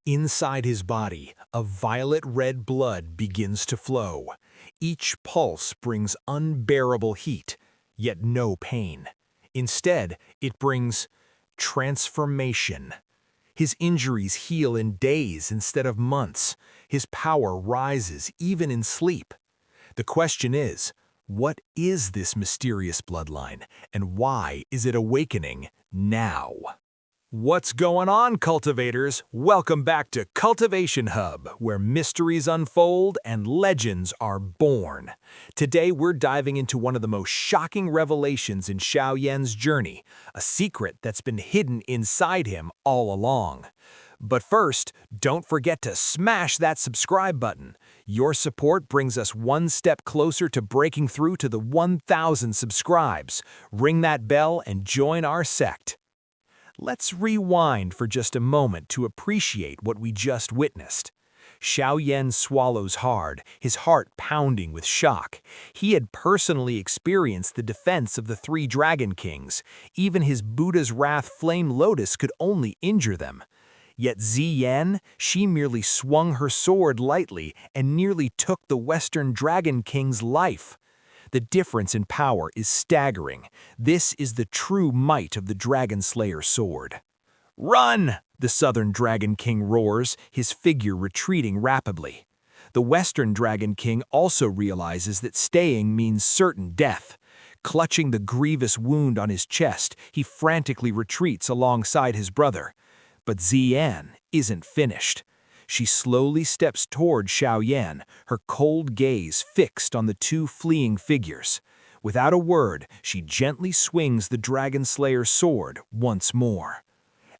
Inside his body, a violet-red blood begins to flow. Each pulse brings unbearable heat, yet no pain. Instead, it brings transformation. His injuries heal in days instead of months. His power rises even in sleep. The question is, what is this mysterious bloodline, and why is it awakening now? What's going on, cultivators? Welcome back to Cultivation Hub, where mysteries unfold and legends are born. Today, we're diving into one of the most shocking revelations in Xiao Yan's journey, a secret that's been hidden inside him all along. But first, don't forget to smash that subscribe button. Your support brings us one step closer to breaking through to the 1,000 subscribes. Ring that bell and join our sect. Let's rewind for just a moment to appreciate what we just witnessed. Xiao Yan swallows hard, his heart pounding with shock. He had personally experienced the defense of the three Dragon Kings. Even his Buddha's Wrath Flame Lotus could only injure them. Yet Yan, she merely swung her sword lightly and nearly took the Western Dragon King's life. The difference in power is staggering. This is the true might of the Dragon Slayer sword. "Run!" the Southern Dragon King roars, his figure retreating rapidly. The Western Dragon King also realizes that staying means certain death. Clutching the grievous wound on his chest, he frantically retreats alongside his brother. But Yan isn't finished. She slowly steps toward Xiao Yan, her cold gaze fixed on the two fleeing figures. Without a word, she gently swings the Dragon Slayer's sword once more.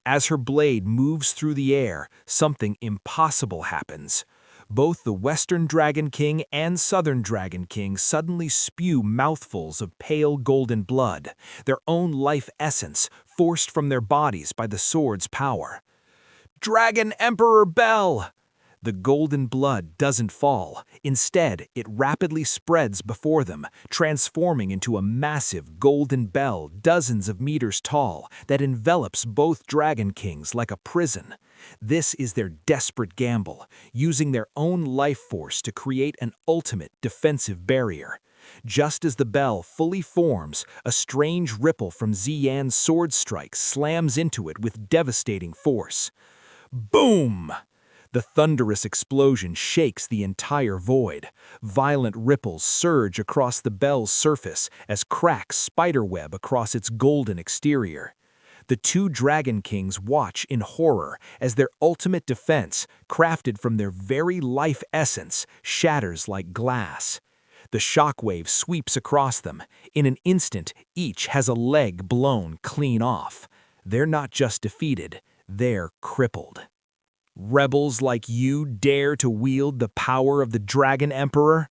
As her blade moves through the air, something impossible happens. Both the Western Dragon King and Southern Dragon King suddenly spew mouthfuls of pale golden blood, their own life essence forced from their bodies by the sword's power. "Dragon Emperor Bell!" The golden blood doesn't fall. Instead, it rapidly spreads before them, transforming into a massive golden bell dozens of meters tall that envelops both Dragon Kings like a prison. This is their desperate gamble, using their own life force to create an ultimate defensive barrier. Just as the bell fully forms, a strange ripple from Yan's sword strike slams into it with devastating force. Boom! The thunderous explosion shakes the entire void. Violent ripples surge across the bell's surface as cracks spiderweb across its golden exterior. The two Dragon Kings watch in horror as their ultimate defense, crafted from their very life essence, shatters like glass. The shockwave sweeps across them. In an instant, each has a leg blown clean off. They're not just defeated, they're crippled. "Rebels like you dare to wield the power of the Dragon Emperor?"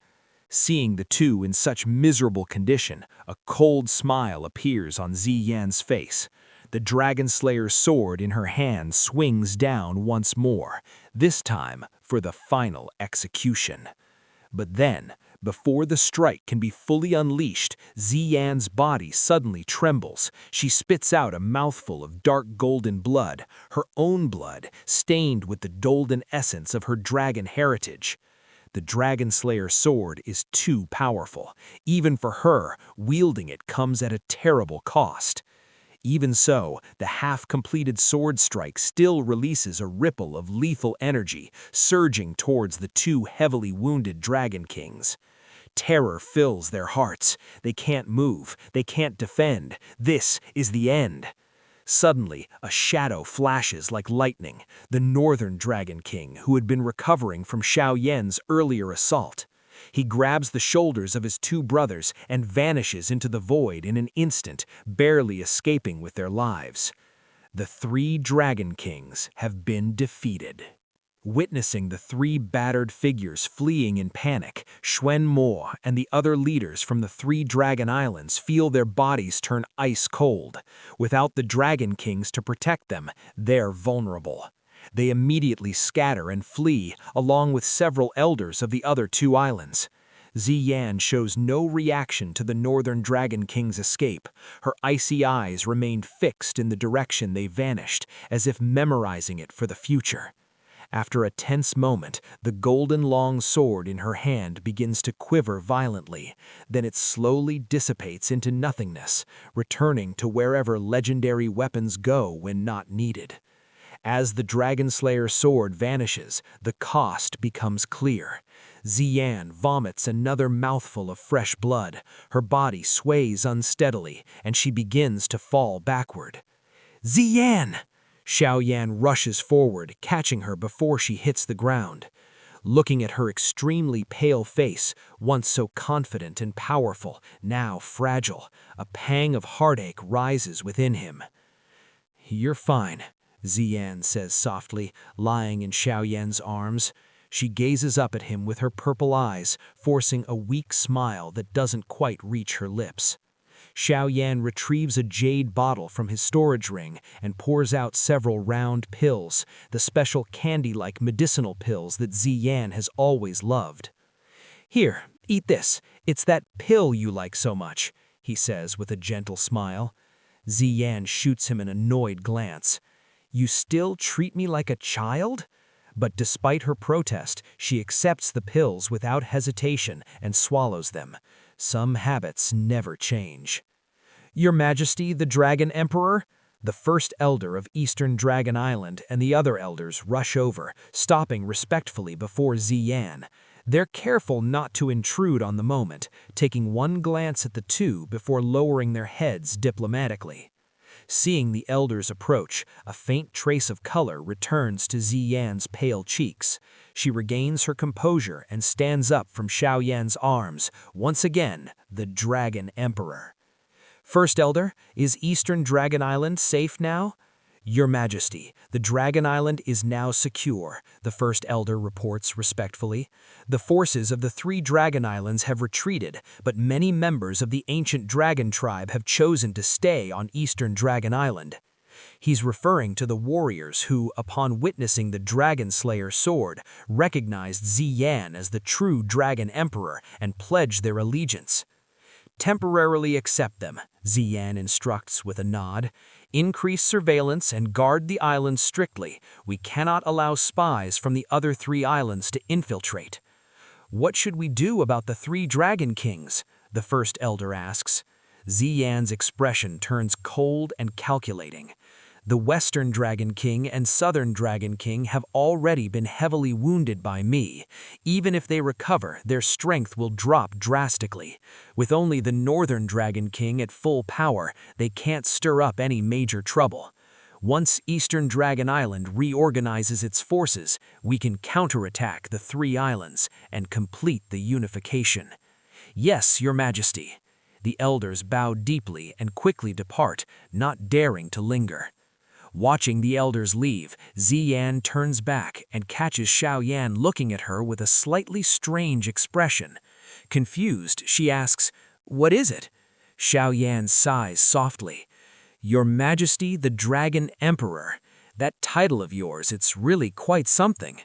Seeing the two in such miserable condition, a cold smile appears on Yan's face. The Dragon Slayer's sword in her hand swings down once more, this time for the final execution. But then, before the strike can be fully unleashed, Yan's body suddenly trembles. She spits out a mouthful of dark golden blood, her own blood, stained with the golden essence of her dragon heritage. The Dragon Slayer's sword is too powerful. Even for her, wielding it comes at a terrible cost. Even so, the half-completed sword strike still releases a ripple of lethal energy, surging towards the two heavily wounded Dragon Kings. Terror fills their hearts. They can't move. They can't defend. This is the end. Suddenly, a shadow flashes like lightning, the Northern Dragon King, who had been recovering from Xiao Yan's earlier assault. He grabs the shoulders of his two brothers and vanishes into the void in an instant, barely escaping with their lives. The three Dragon Kings have been defeated. Witnessing the three battered figures fleeing in panic, Xuan Mo and the other leaders from the three Dragon Islands feel their bodies turn ice cold. Without the Dragon Kings to protect them, they're vulnerable. They immediately scatter and flee, along with several elders of the other two islands. Yan shows no reaction to the Northern Dragon King's escape. Her icy eyes remained fixed in the direction they vanished, as if memorizing it for the future. After a tense moment, the golden long sword in her hand begins to quiver violently. Then it slowly dissipates into nothingness, returning to wherever legendary weapons go when not needed. As the Dragon Slayer sword vanishes, the cost becomes clear. Xian vomits another mouthful of fresh blood. Her body sways unsteadily, and she begins to fall backward. Xian! Xiao Yan rushes forward, catching her before she hits the ground. Looking at her extremely pale face, once so confident and powerful, now fragile, a pang of heartache rises within him. "You're fine," Xian says softly, lying in Xiao Yan's arms. She gazes up at him with her purple eyes, forcing a weak smile that doesn't quite reach her lips. Xiao Yan retrieves a jade bottle from his storage ring and pours out several round pills, the special candy-like medicinal pills that Xian has always loved. "Here, eat this. It's that pill you like so much," he says with a gentle smile. Xian shoots him an annoyed glance. "You still treat me like a child?" But despite her protest, she accepts the pills without hesitation and swallows them. Some habits never change. "Your Majesty, the Dragon Emperor?" The first elder of Eastern Dragon Island and the other elders rush over, stopping respectfully before Xian. They're careful not to intrude on the moment, taking one glance at the two before lowering their heads diplomatically. Seeing the elders approach, a faint trace of color returns to Xian's pale cheeks. She regains her composure and stands up from Xiao Yan's arms, once again, the Dragon Emperor. "First Elder, is Eastern Dragon Island safe now?" "Your Majesty, the Dragon Island is now secure," the First Elder reports respectfully. "The forces of the 3 Dragon Islands have retreated, but many members of the ancient dragon tribe have chosen to stay on Eastern Dragon Island." He's referring to the warriors who, upon witnessing the Dragon Slayer sword, recognized Xian as the true Dragon Emperor and pledged their allegiance. "Temporarily accept them," Xian instructs with a nod. "Increase surveillance and guard the island strictly. We cannot allow spies from the other 3 islands to infiltrate." "What should we do about the 3 Dragon Kings?" the First Elder asks. Xian's expression turns cold and calculating. "The Western Dragon King and Southern Dragon King have already been heavily wounded by me. Even if they recover, their strength will drop drastically. With only the Northern Dragon King at full power, they can't stir up any major trouble. Once Eastern Dragon Island reorganizes its forces, we can counterattack the 3 islands and complete the unification." "Yes, Your Majesty." The elders bow deeply and quickly depart, not daring to linger. Watching the elders leave, Xian turns back and catches Xiao Yan looking at her with a slightly strange expression. Confused, she asks, "What is it?" Xiao Yan sighs softly. "Your Majesty, the Dragon Emperor. That title of yours, it's really quite something."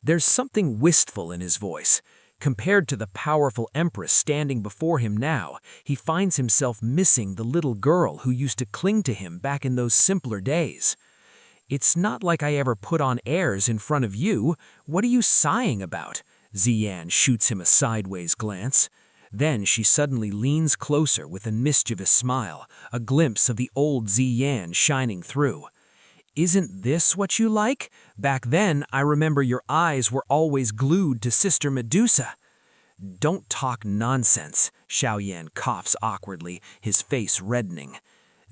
There's something wistful in his voice. Compared to the powerful Empress standing before him now, he finds himself missing the little girl who used to cling to him back in those simpler days. "It's not like I ever put on airs in front of you. What are you sighing about?" Xian shoots him a sideways glance. Then she suddenly leans closer with a mischievous smile, a glimpse of the old Xian shining through. "Isn't this what you like? Back then, I remember your eyes were always glued to Sister Medusa." "Don't talk nonsense," Xiao Yan coughs awkwardly, his face reddening.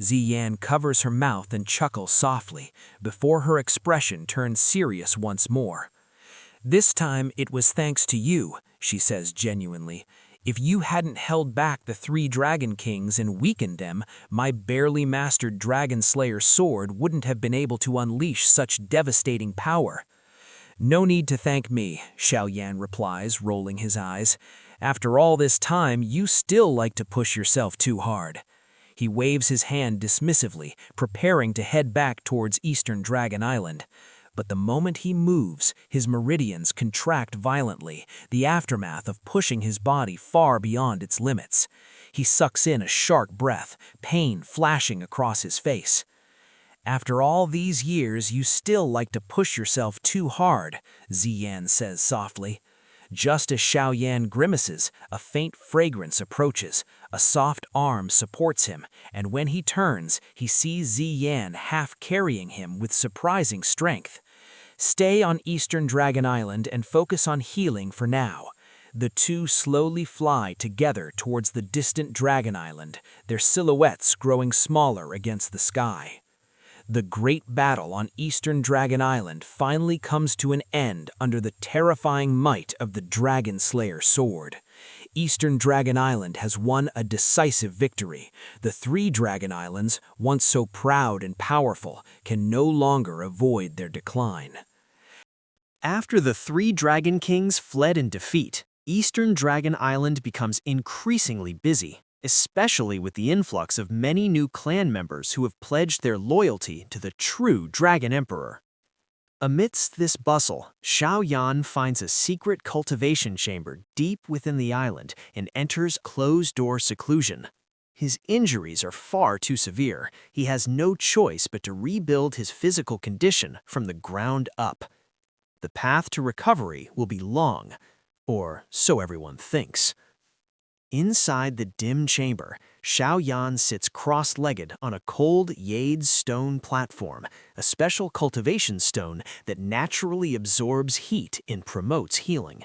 Xian covers her mouth and chuckles softly, before her expression turns serious once more. "This time it was thanks to you," she says genuinely. "If you hadn't held back the 3 Dragon Kings and weakened them, my barely mastered Dragon Slayer sword wouldn't have been able to unleash such devastating power." "No need to thank me," Xiao Yan replies, rolling his eyes. "After all this time, you still like to push yourself too hard." He waves his hand dismissively, preparing to head back towards Eastern Dragon Island. But the moment he moves, his meridians contract violently, the aftermath of pushing his body far beyond its limits. He sucks in a sharp breath, pain flashing across his face. After all these years, you still like to push yourself too hard, Yan says softly. Just as Xiao Yan grimaces, a faint fragrance approaches. A soft arm supports him, and when he turns, he sees Yan half carrying him with surprising strength. Stay on Eastern Dragon Island and focus on healing for now. The two slowly fly together towards the distant Dragon Island, their silhouettes growing smaller against the sky. The great battle on Eastern Dragon Island finally comes to an end under the terrifying might of the Dragon Slayer sword. Eastern Dragon Island has won a decisive victory. The three Dragon Islands, once so proud and powerful, can no longer avoid their decline. After the three Dragon Kings fled in defeat, Eastern Dragon Island becomes increasingly busy, especially with the influx of many new clan members who have pledged their loyalty to the true Dragon Emperor. Amidst this bustle, Xiao Yan finds a secret cultivation chamber deep within the island and enters closed-door seclusion. His injuries are far too severe. He has no choice but to rebuild his physical condition from the ground up. The path to recovery will be long, or so everyone thinks. Inside the dim chamber, Xiao Yan sits cross-legged on a cold jade stone platform, a special cultivation stone that naturally absorbs heat and promotes healing.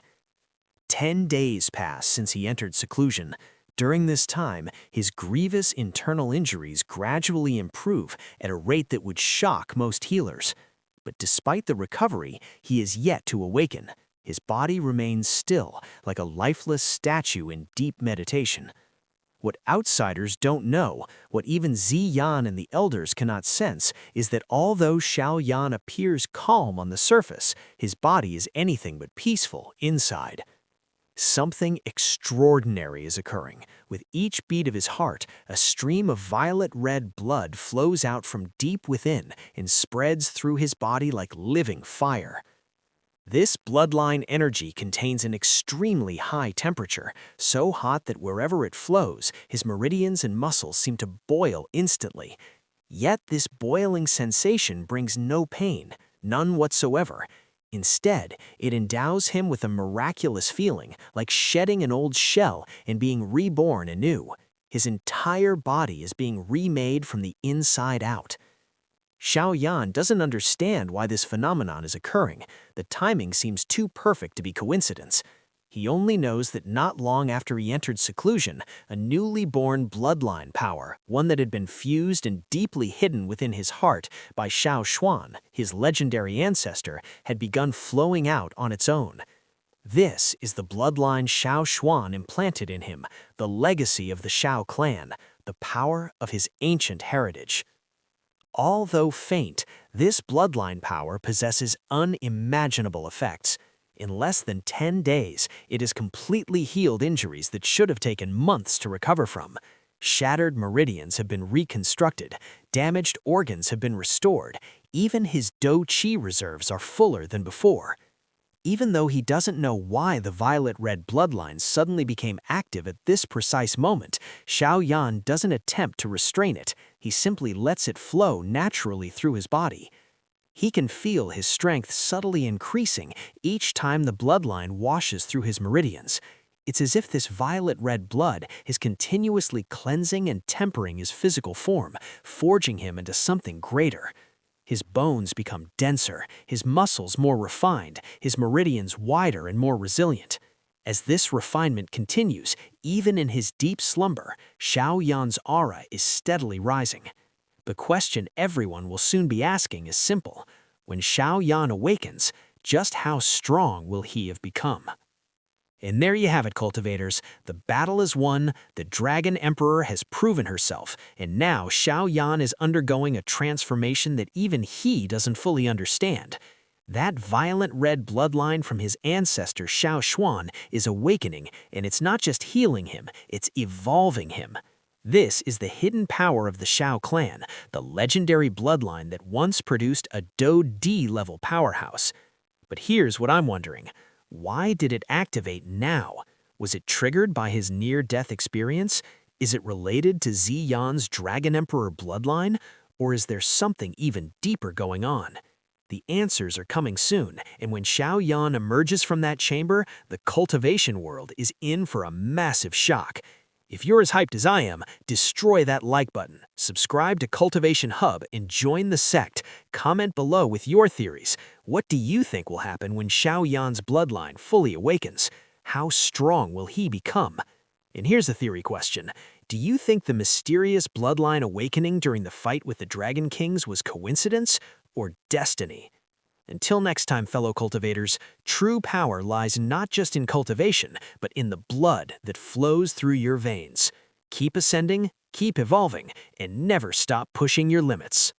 10 days pass since he entered seclusion. During this time, his grievous internal injuries gradually improve at a rate that would shock most healers. But despite the recovery, he is yet to awaken. His body remains still, like a lifeless statue in deep meditation. What outsiders don't know, what even Yan and the elders cannot sense, is that although Xiao Yan appears calm on the surface, his body is anything but peaceful inside. Something extraordinary is occurring. With each beat of his heart, a stream of violet-red blood flows out from deep within and spreads through his body like living fire. This bloodline energy contains an extremely high temperature, so hot that wherever it flows, his meridians and muscles seem to boil instantly. Yet this boiling sensation brings no pain, none whatsoever. Instead, it endows him with a miraculous feeling, like shedding an old shell and being reborn anew. His entire body is being remade from the inside out. Xiao Yan doesn't understand why this phenomenon is occurring. The timing seems too perfect to be coincidence. He only knows that not long after he entered seclusion, a newly born bloodline power, one that had been fused and deeply hidden within his heart by Xiao Xuan, his legendary ancestor, had begun flowing out on its own. This is the bloodline Xiao Xuan implanted in him, the legacy of the Xiao clan, the power of his ancient heritage. Although faint, this bloodline power possesses unimaginable effects. In less than 10 days, it has completely healed injuries that should have taken months to recover from. Shattered meridians have been reconstructed, damaged organs have been restored, even his Do Qi reserves are fuller than before. Even though he doesn't know why the violet-red bloodline suddenly became active at this precise moment, Xiao Yan doesn't attempt to restrain it. He simply lets it flow naturally through his body. He can feel his strength subtly increasing each time the bloodline washes through his meridians. It's as if this violet-red blood is continuously cleansing and tempering his physical form, forging him into something greater. His bones become denser, his muscles more refined, his meridians wider and more resilient. As this refinement continues, even in his deep slumber, Xiao Yan's aura is steadily rising. The question everyone will soon be asking is simple. When Xiao Yan awakens, just how strong will he have become? And there you have it, cultivators. The battle is won, the Dragon Emperor has proven herself, and now Xiao Yan is undergoing a transformation that even he doesn't fully understand. That violent red bloodline from his ancestor Xiao Xuan is awakening, and it's not just healing him, it's evolving him. This is the hidden power of the Xiao clan, the legendary bloodline that once produced a Do D level powerhouse. But here's what I'm wondering. Why did it activate now? Was it triggered by his near-death experience? Is it related to Yan's Dragon Emperor bloodline? Or is there something even deeper going on? The answers are coming soon, and when Xiao Yan emerges from that chamber, the cultivation world is in for a massive shock. If you're as hyped as I am, destroy that like button, subscribe to Cultivation Hub, and join the sect. Comment below with your theories. What do you think will happen when Xiao Yan's bloodline fully awakens? How strong will he become? And here's a theory question. Do you think the mysterious bloodline awakening during the fight with the Dragon Kings was coincidence or destiny? Until next time, fellow cultivators, true power lies not just in cultivation, but in the blood that flows through your veins. Keep ascending, keep evolving, and never stop pushing your limits.